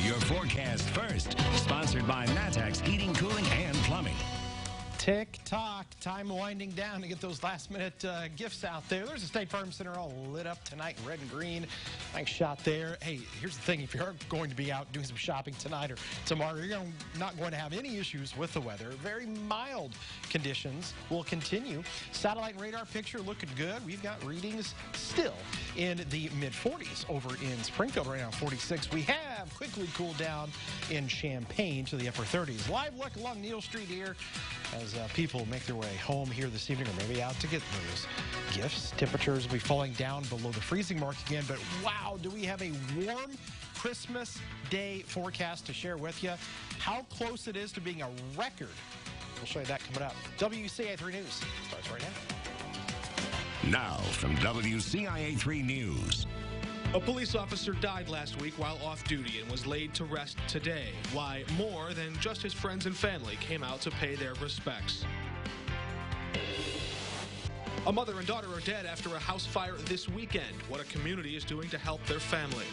your forecast first. Sponsored by Matex Heating, Cooling, and Plumbing. Tick-tock, time winding down to get those last-minute gifts out there. There's a State Farm Center all lit up tonight in red and green. Nice shot there. Hey, here's the thing. If you're going to be out doing some shopping tonight or tomorrow, you're not going to have any issues with the weather. Very mild conditions will continue. Satellite and radar picture looking good. We've got readings still in the mid-40s over in Springfield right now, 46. We have quickly cooled down in Champaign to the upper 30s. Live look along Neal Street here as people make their way home here this evening or maybe out to get those gifts. Temperatures will be falling down below the freezing mark again, but wow, do we have a warm Christmas Day forecast to share with you. How close it is to being a record. We'll show you that coming up. WCIA 3 News starts right now. Now from WCIA 3 News. A police officer died last week while off duty and was laid to rest today. Why more than just his friends and family came out to pay their respects. A mother and daughter are dead after a house fire this weekend. What a community is doing to help their family.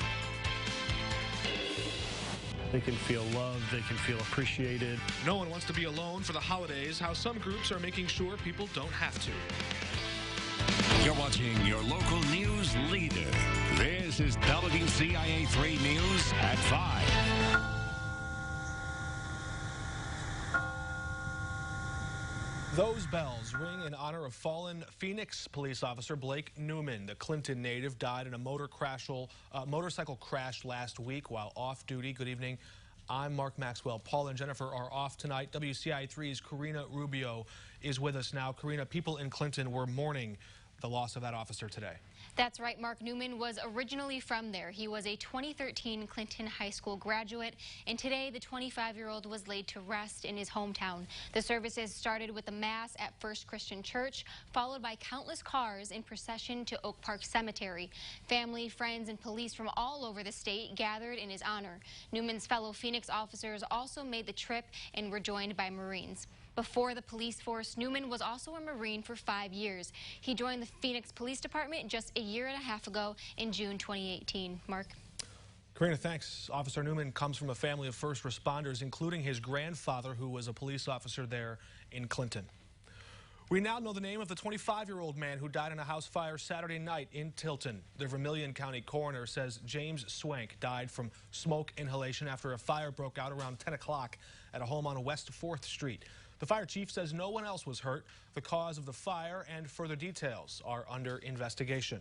They can feel loved, they can feel appreciated. No one wants to be alone for the holidays. How some groups are making sure people don't have to. You're watching your local news leader. This is WCIA 3 News at 5. Those bells ring in honor of fallen Phoenix police officer Blake Newman. The Clinton native died in a motorcycle crash last week while off duty. Good evening. I'm Mark Maxwell. Paul and Jennifer are off tonight. WCIA 3's Karina Rubio is with us now. Karina, people in Clinton were mourning the loss of that officer today. That's right. Mark Newman was originally from there. He was a 2013 Clinton High School graduate, and today the 25-year-old was laid to rest in his hometown. The services started with a mass at First Christian Church, followed by countless cars in procession to Oak Park Cemetery. Family, friends, and police from all over the state gathered in his honor. Newman's fellow Phoenix officers also made the trip and were joined by Marines. Before the police force, Newman was also a Marine for 5 years. He joined the Phoenix Police Department just a year and a half ago in June 2018. Mark? Karina, thanks. Officer Newman comes from a family of first responders, including his grandfather, who was a police officer there in Clinton. We now know the name of the 25-year-old man who died in a house fire Saturday night in Tilton. The Vermilion County coroner says James Swank died from smoke inhalation after a fire broke out around 10 o'clock at a home on West 4th Street. The fire chief says no one else was hurt. The cause of the fire and further details are under investigation.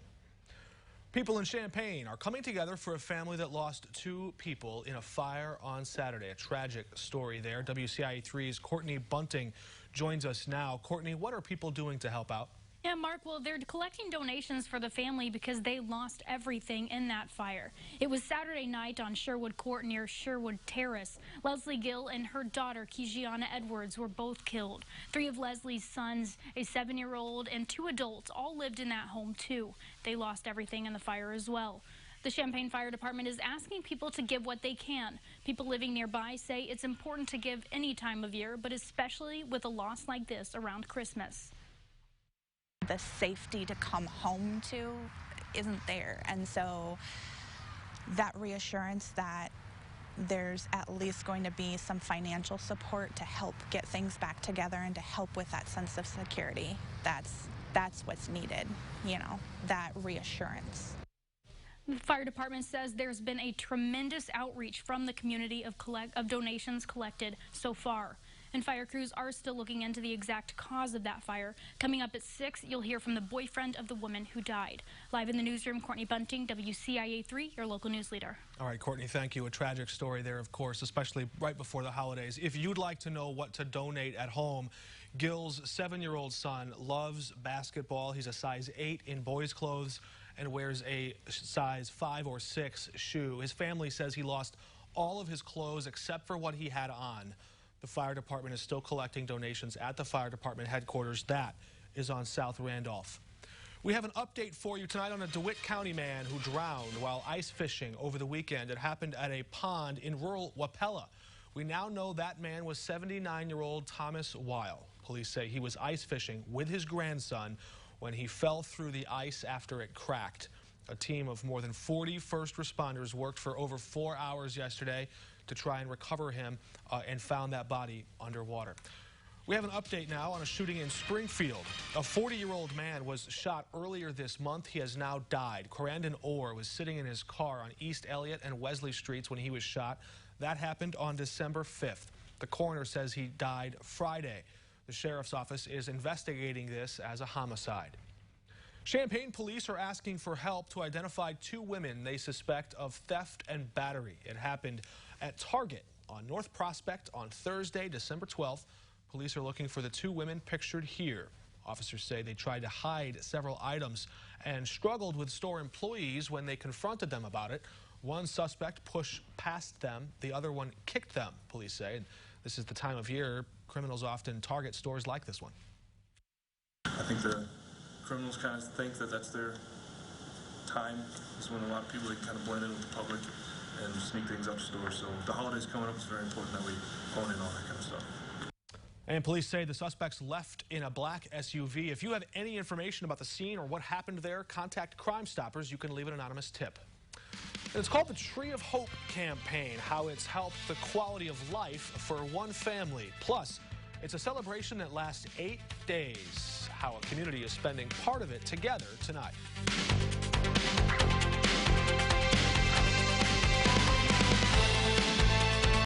People in Champaign are coming together for a family that lost 2 people in a fire on Saturday. A tragic story there. WCIA 3's Courtney Bunting joins us now. Courtney, what are people doing to help out? Yeah, Mark, well, they're collecting donations for the family because they lost everything in that fire. It was Saturday night on Sherwood Court near Sherwood Terrace. Leslie Gill and her daughter, Kijiana Edwards, were both killed. 3 of Leslie's sons, a 7-year-old, and 2 adults all lived in that home, too. They lost everything in the fire as well. The Champaign Fire Department is asking people to give what they can. People living nearby say it's important to give any time of year, but especially with a loss like this around Christmas. The safety to come home to isn't there, and so that reassurance that there's at least going to be some financial support to help get things back together and to help with that sense of security, that's what's needed, you know, that reassurance. The fire department says there's been a tremendous outreach from the community of donations collected so far. And fire crews are still looking into the exact cause of that fire. Coming up at 6, you'll hear from the boyfriend of the woman who died. Live in the newsroom, Courtney Bunting, WCIA 3, your local news leader. All right, Courtney, thank you. A tragic story there, of course, especially right before the holidays. If you'd like to know what to donate at home, Gil's 7-year-old son loves basketball. He's a size 8 in boys' clothes and wears a size 5 or 6 shoe. His family says he lost all of his clothes except for what he had on. The fire department is still collecting donations at the fire department headquarters. That is on South Randolph. We have an update for you tonight on a DeWitt County man who drowned while ice fishing over the weekend. It happened at a pond in rural Wapella. We now know that man was 79-year-old Thomas Weil. Police say he was ice fishing with his grandson when he fell through the ice after it cracked. A team of more than 40 first responders worked for over 4 hours yesterday to try and recover him and found that body underwater. We have an update now on a shooting in Springfield. A 40-year-old man was shot earlier this month. He has now died. Corandon Orr was sitting in his car on East Elliott and Wesley Streets when he was shot. That happened on December 5th. The coroner says he died Friday. The sheriff's office is investigating this as a homicide. Champaign police are asking for help to identify 2 women they suspect of theft and battery. It happened at Target on North Prospect on Thursday, December 12th. Police are looking for the 2 women pictured here. Officers say they tried to hide several items and struggled with store employees when they confronted them about it. One suspect pushed past them. The other one kicked them, police say. And this is the time of year criminals often target stores like this one. I think the criminals kind of think that that's their time. Is when a lot of people they kind of blend in with the public and sneak things up stores. So the holidays coming up, it's very important that we hone in on that kind of stuff. And police say the suspects left in a black SUV. If you have any information about the scene or what happened there, contact Crime Stoppers. You can leave an anonymous tip. And it's called the Tree of Hope campaign, how it's helped the quality of life for one family. Plus, it's a celebration that lasts 8 days. How a community is spending part of it together tonight.